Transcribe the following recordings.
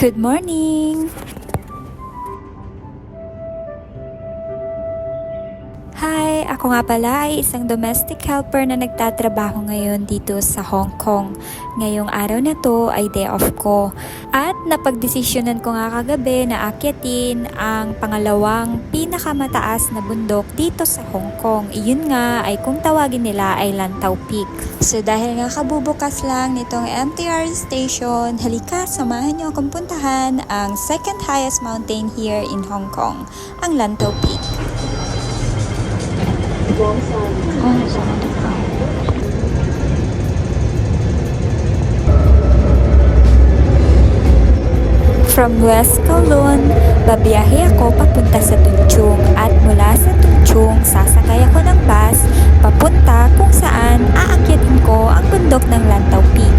Good morning! Hi! Ako nga pala ay isang domestic helper na nagtatrabaho ngayon dito sa Hong Kong. Ngayong araw na to ay day off ko. At napagdesisyonan ko nga kagabi na akyatin ang pangalawang pinakamataas na bundok dito sa Hong Kong. Iyon nga ay kung tawagin nila ay Lantau Peak. So dahil nga kabubukas lang nitong MTR station, halika samahan niyo akong puntahan ang second highest mountain here in Hong Kong, ang Lantau Peak. From West Kowloon, babiyahe ako papunta sa Tung Chung at mula sa Tung Chung, sasakay ako ng bus papunta kung saan aakyatin ko ang bundok ng Lantau Peak.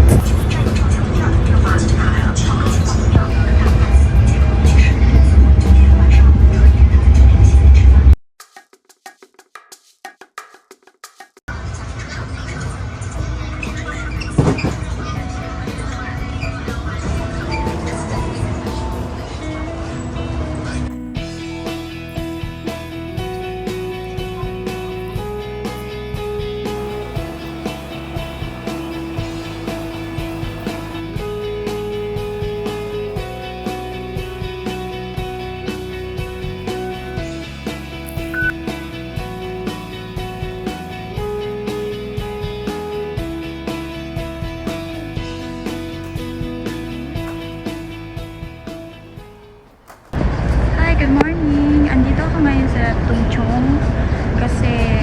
Good morning! Andito ako ngayon sa Tung Chung kasi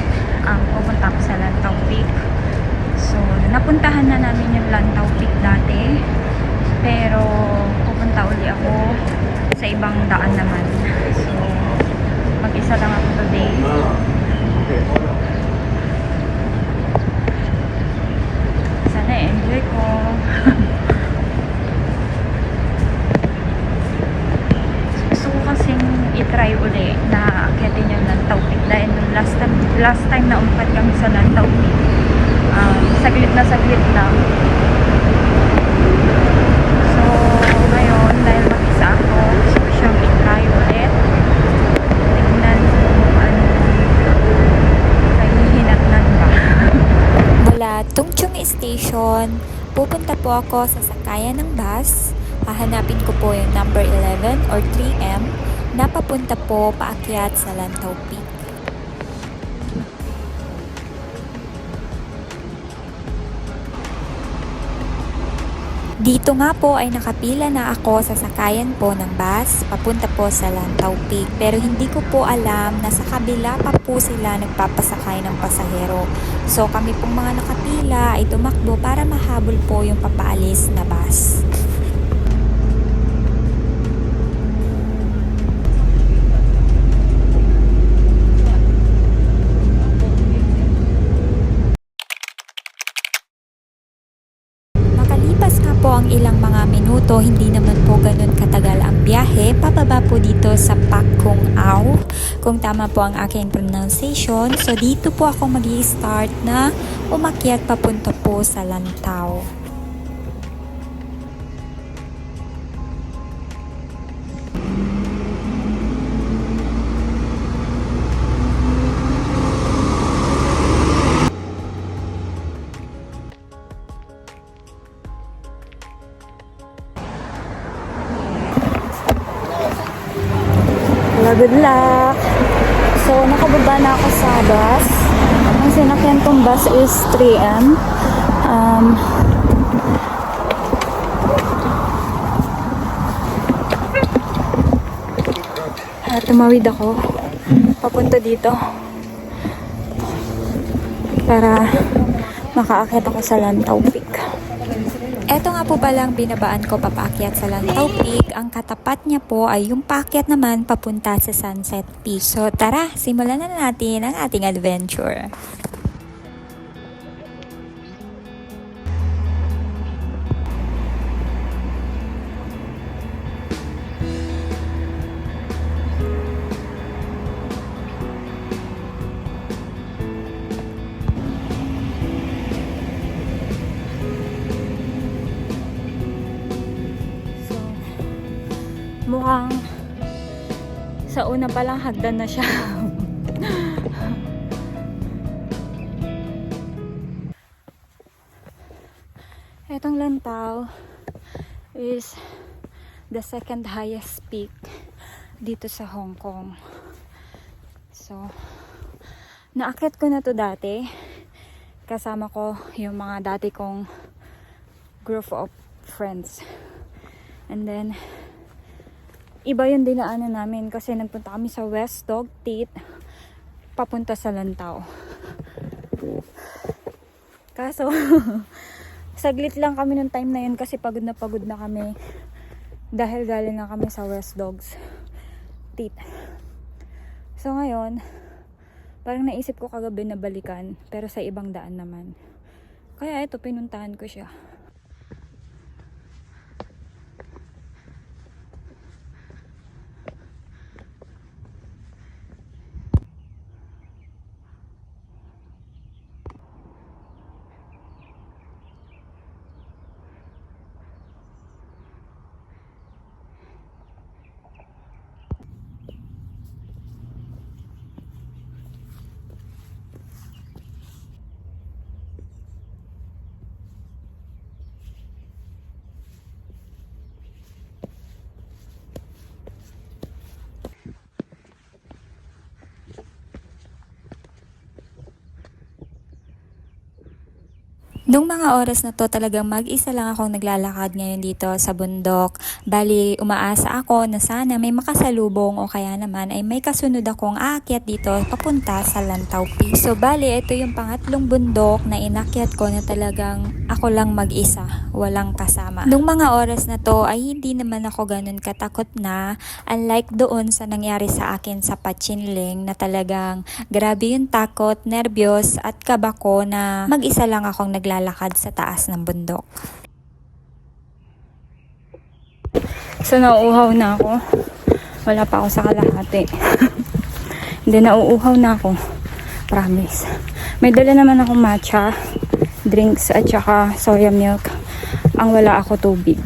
pupunta ako sa Lantau Peak. So, napuntahan na namin yung Lantau Peak dati, pero pupunta uli ako sa ibang daan naman. So, mag-isa lang ako today. Sana enjoy ko. I-try uli na akyatin yung Lantau Peak dahil last time na umpat kami sa Lantau Peak, saglit na so ngayon dahil mag-isa ako, gusto ko siyang i-try ulit, tingnan kung ano kahihinatnan ba. Mula Tung Chung Station, pupunta po ako sa sakayan ng bus. Hahanapin ko po yung number 11 or 3M na papunta po paakyat sa Lantau Peak. Dito nga po ay nakapila na ako sa sakayan po ng bus papunta po sa Lantau Peak, pero hindi ko po alam na sa kabila pa po sila nagpapasakay ng pasahero. So kami pong mga nakapila ay tumakbo para mahabol po yung papaalis na bus. Ang ilang mga minuto, hindi naman po ganun katagal ang biyahe pababa po dito sa Pak Kung Au, kung tama po ang aking pronunciation. So dito po ako mag-i-start na umakyat papunta po sa Lantau. Good luck! So, nakababa na ako sa bus. Ang sinakyan kong bus is 3M. Tumawid ako papunta dito para makaakyat ako sa Lantau Peak. Eto nga po palang binabaan ko papaakyat sa Lantau Peak. Ang katapat niya po ay yung paakyat naman papunta sa Sunset Peak. So tara, simulan na natin ang ating adventure. una pa lang hagdan na siya. Etong Lantau is the second highest peak dito sa Hong Kong. So, naakyat ko na to dati. Kasama ko yung mga dati kong group of friends. And then, iba yung dinaanan namin kasi nagpunta kami sa West Dog Teat papunta sa Lantau. Kaso, saglit lang kami nung time na yun kasi pagod na kami dahil galing na kami sa West Dogs Teat. So ngayon, parang naisip ko kagabi na balikan pero sa ibang daan naman. Kaya ito, pinuntahan ko siya. Nung mga oras na to talagang mag-isa lang akong naglalakad ngayon dito sa bundok. Bali, umaasa ako na sana may makasalubong o kaya naman ay may kasunod akong aakyat dito papunta sa Lantau Peak. So bali, ito yung pangatlong bundok na inakyat ko na talagang ako lang mag-isa, walang kasama. Nung mga oras na to ay hindi naman ako ganun katakot na, unlike doon sa nangyari sa akin sa Pachinling na talagang grabe yung takot, nervyos at kaba ko na mag-isa lang akong naglalakad sa taas ng bundok. So nauuhaw na ako. Wala pa ako sa kalahati. Hindi, nauuhaw na ako. Promise. May dala naman akong matcha, drinks at saka soya milk. Ang wala ako tubig.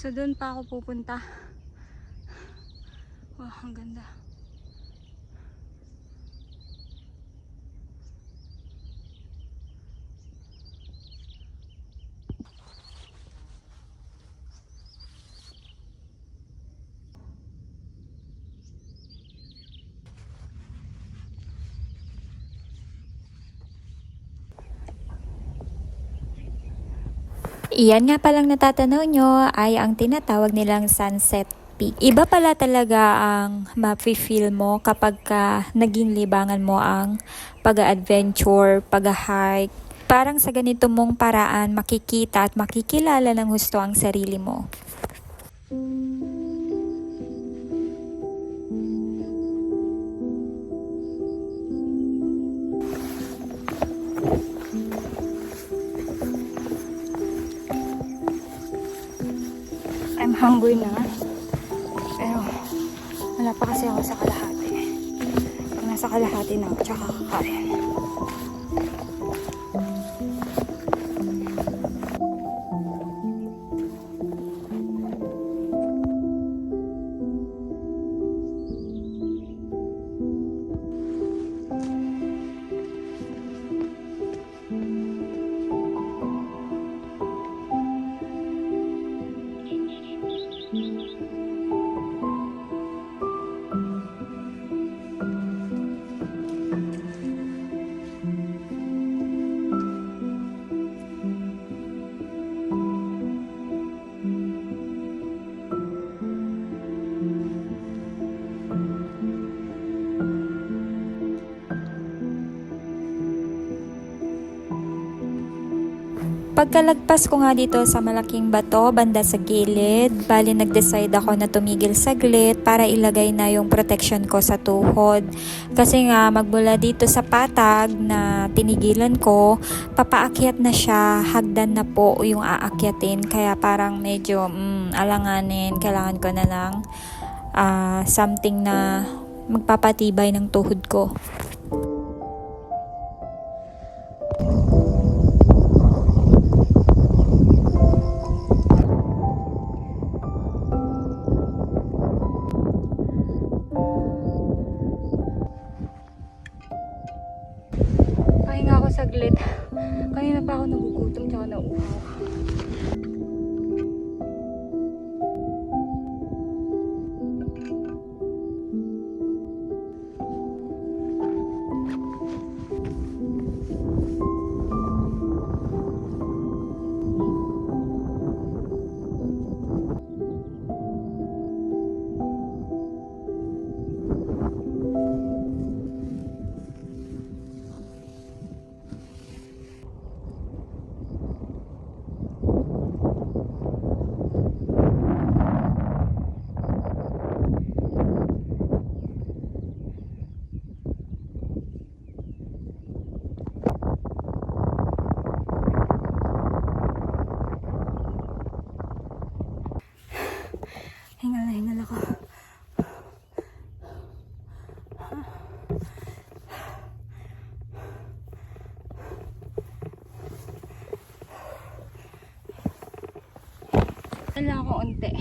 So doon pa ako pupunta. Wow, ang ganda. Iyan nga palang natatanaw nyo ay ang tinatawag nilang sunset peak. Iba pala talaga ang mafe-feel mo kapag naging libangan mo ang pag-adventure, pag-hike. Parang sa ganito mong paraan makikita at makikilala ng husto ang sarili mo. I'm hungry na. Pero wala pa kasi ako sa kalahati. Pag nasa kalahati na, tsaka kakain. Pagkalagpas ko nga dito sa malaking bato, banda sa gilid, bali nag-decide ako na tumigil saglit para ilagay na yung protection ko sa tuhod. Kasi nga magmula dito sa patag na tinigilan ko, papaakyat na siya, hagdan na po yung aakyatin. Kaya parang medyo alanganin, kailangan ko na lang something na magpapatibay ng tuhod ko. Pahinga ako saglit. Kanina pa ako nagugutom tsaka nauuhaw. Hingal na hingal ako. Wala ako unti.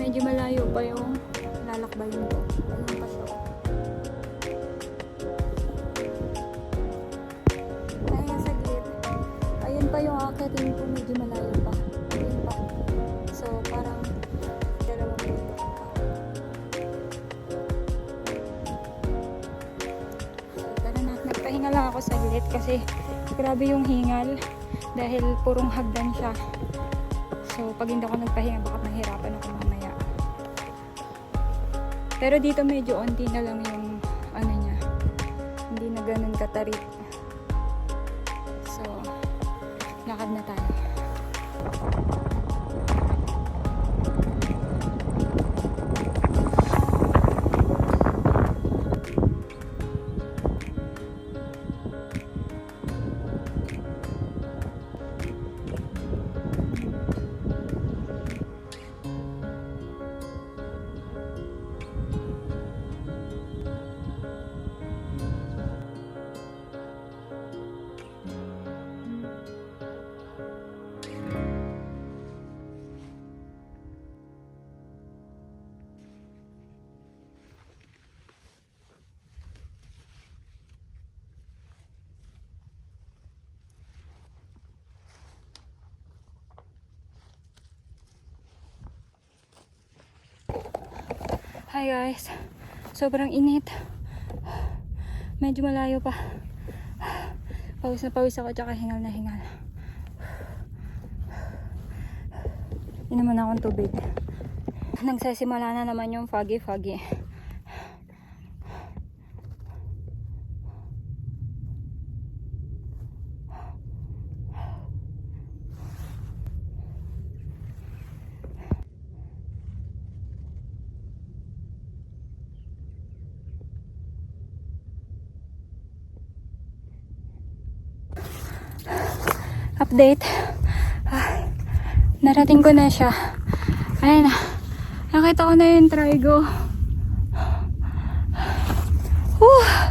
Medyo malayo pa yung lalakbayin ko. Ayun pa siya. Kaya saglit. Ayun pa yung akitin ko. Medyo malayo pa. Ayun pa. So parang 2 minuto pa. So tara na. Nagpahinga lang ako saglit kasi grabe yung hingal. Dahil purong hagdan siya. So pag hindi ako nagpahinga baka mahirapan ako mamaya. Pero dito medyo onti na lang yung ano niya. Hindi na ganun katarik. So, lakad na tayo. Hi guys, sobrang init. Medyo malayo pa. Pawis na pawis ako tsaka hingal na hingal. Inuman akong tubig. Nagsasimula na naman yung foggy. update. Narating ko na siya. Ayun na. Nakita ko na yung trigo. Whew.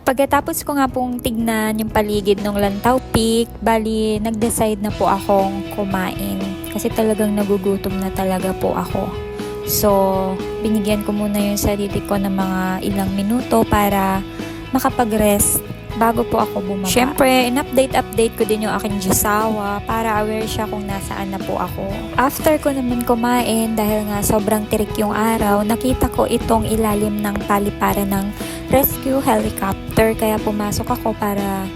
Pagkatapos ko nga pong tignan yung paligid ng Lantaw Peak, bali nag-decide na po akong kumain kasi talagang nagugutom na talaga po ako. So, binigyan ko muna yung sarili ko ng mga ilang minuto para makapag-rest bago po ako bumaba. Siyempre, in-update ko din yung aking jusawa para aware siya kung nasaan na po ako. After ko naman kumain, dahil nga sobrang tirik yung araw, nakita ko itong ilalim ng paliparan ng rescue helicopter. Kaya pumasok ako para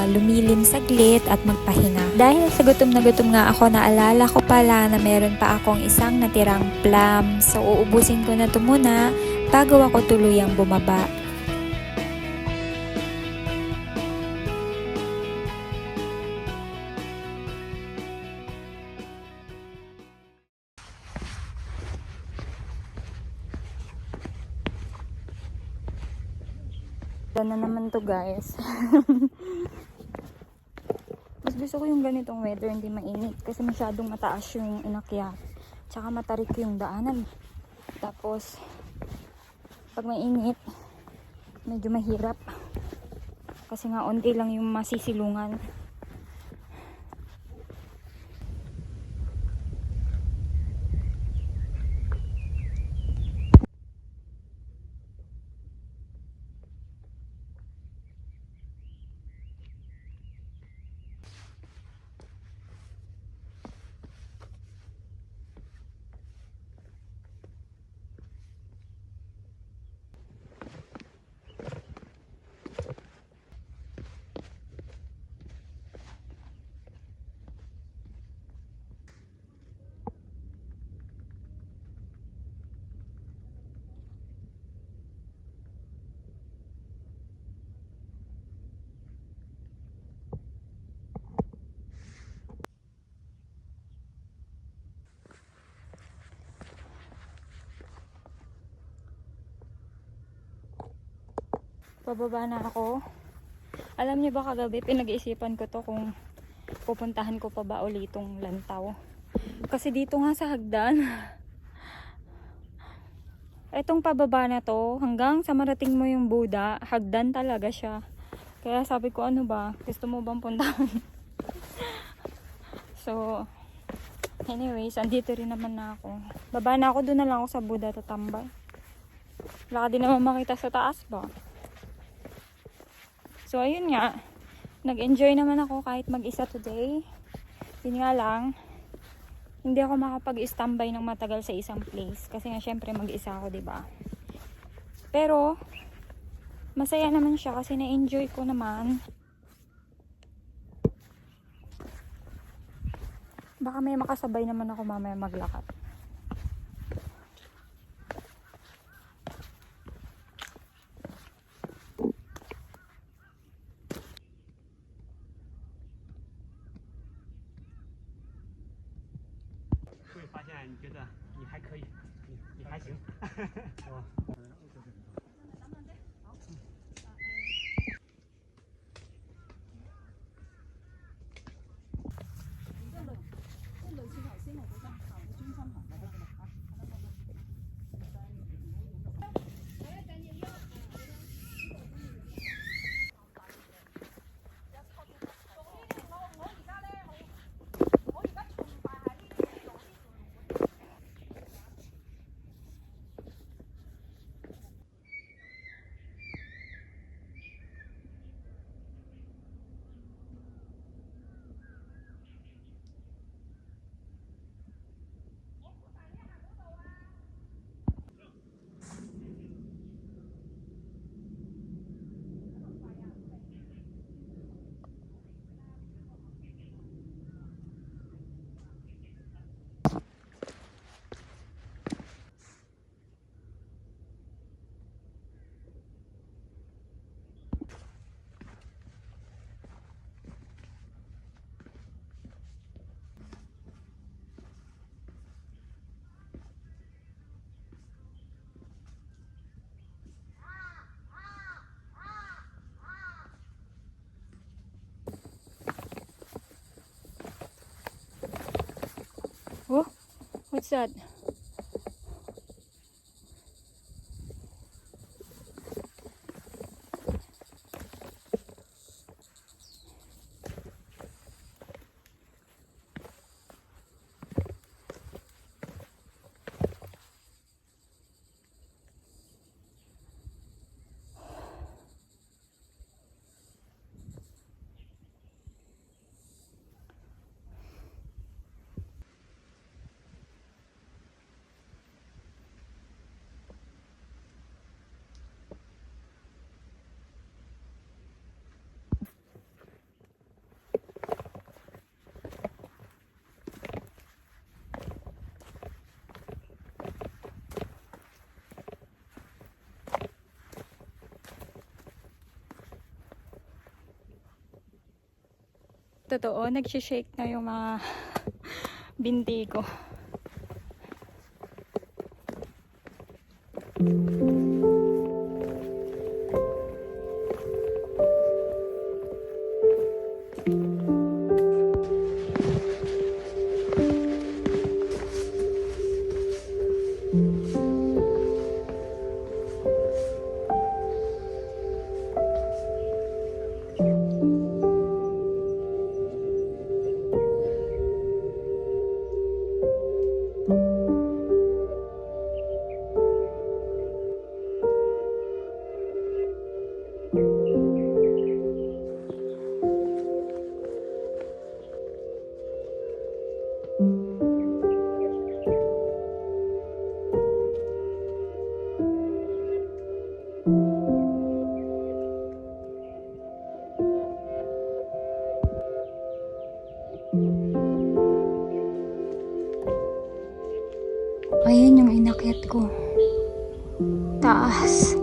lumilim saglit at magpahinga. Dahil sa gutom na gutom nga ako, naalala ko pala na meron pa akong isang natirang plum. So, uubusin ko na ito muna bago ako tuluyang bumaba. Na naman to guys. Mas gusto ko yung ganitong weather, hindi mainit kasi masyadong mataas yung inakyat, tsaka matarik yung daanan. Tapos pag mainit medyo mahirap kasi nga onti lang yung masisilungan. Pababa na ako. Alam niyo ba, kagabi pinag-iisipan ko to kung pupuntahan ko pa ba ulit itong Lantaw. Kasi dito nga sa hagdan, etong pababa na to, hanggang sa marating mo yung Buda, hagdan talaga siya. Kaya sabi ko, ano ba, gusto mo bang puntahan? So, anyways, andito rin naman na ako. Baba na ako, doon na lang ako sa Buda tatambay. Wala ka din naman makita sa taas ba? So, ayun nga. Nag-enjoy naman ako kahit mag-isa today. Yun nga lang, hindi ako makapag-standby ng matagal sa isang place. Kasi nga, syempre, mag-isa ako, diba? Pero, masaya naman siya kasi na-enjoy ko naman. Baka may makasabay naman ako mamaya maglakad. 现在你觉得你还可以，你还行，是吧？Oh, what's that? Totoo, nagsishake na yung mga binti ko. Ayan yung inakyat ko. Taas.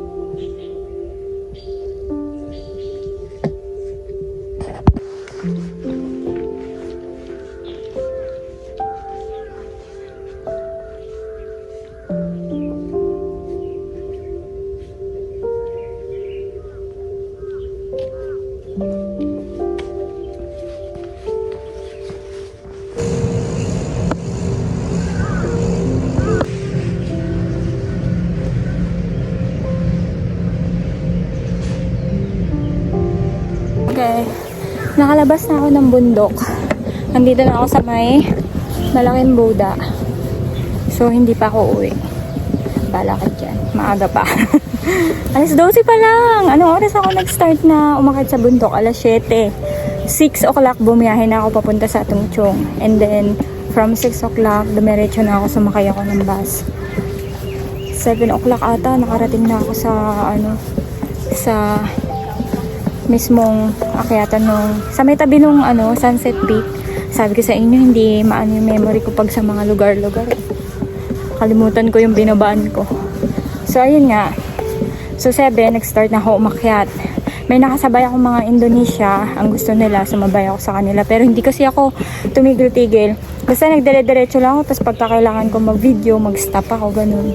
Okay, nakalabas na ako ng bundok. Nandito na ako sa may malaking Buddha. So, hindi pa ako uwi. Balakad dyan. Maaga pa. Alas 12 pa lang. Anong oras ako nag-start na umakyat sa bundok? Alas 7. 6 o'clock bumiyahe na ako papunta sa Tungchung. And then, from 6 o'clock, dumiretso na ako, sumakay ako ng bus. 7 o'clock ata, nakarating na ako sa, sa mismong akyatan sa may tabi nung Sunset Peak. Sabi ko sa inyo, hindi maano yung memory ko pag sa mga lugar-lugar. Kalimutan ko yung binabaan ko. So, ayun nga. So, 7, nag-start na ako umakyat. may nakasabay ako mga Indonesia. Ang gusto nila, sumabay ako sa kanila. Pero hindi kasi ako tumigil-tigil. Basta nagdire-diretso lang ako. Tapos pagka kailangan ko mag-video, mag-stop ako, ganun.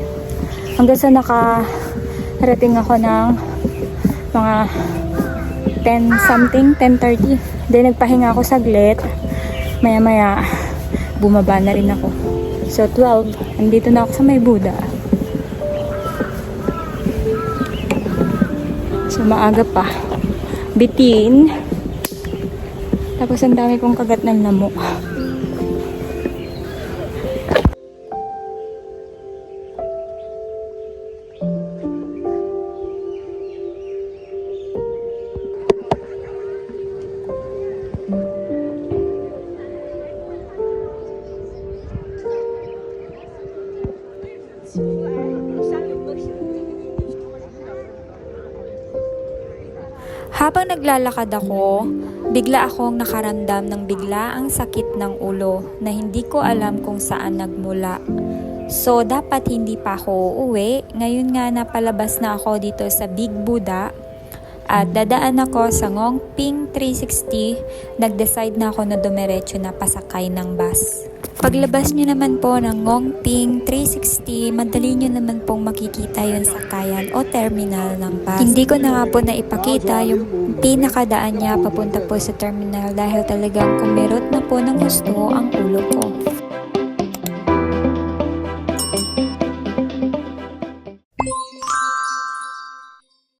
Hanggang sa nakarating ako ng mga 10 something, 10:30. Then nagpahinga ako saglit. Maya-maya, bumaba na rin ako. So 12, andito na ako sa may Buddha. So maaga pa. Bitin. Tapos ang dami kong kagat ng lamok. Habang naglalakad ako, bigla akong nakaramdam ng biglaang sakit ng ulo na hindi ko alam kung saan nagmula. So, dapat hindi pa ako uuwi. Ngayon nga napalabas na ako dito sa Big Buddha at dadaan ako sa Ngongping 360. Nag-decide na ako na dumiretso na pasakay ng bus. Paglabas nyo naman po ng Ngongping 360, madali nyo naman pong makikita yung sakayan o terminal ng bus. Hindi ko na nga po naipakita yung pinakadaan niya papunta po sa terminal dahil talagang kumirot na po ng gusto ang ulo ko.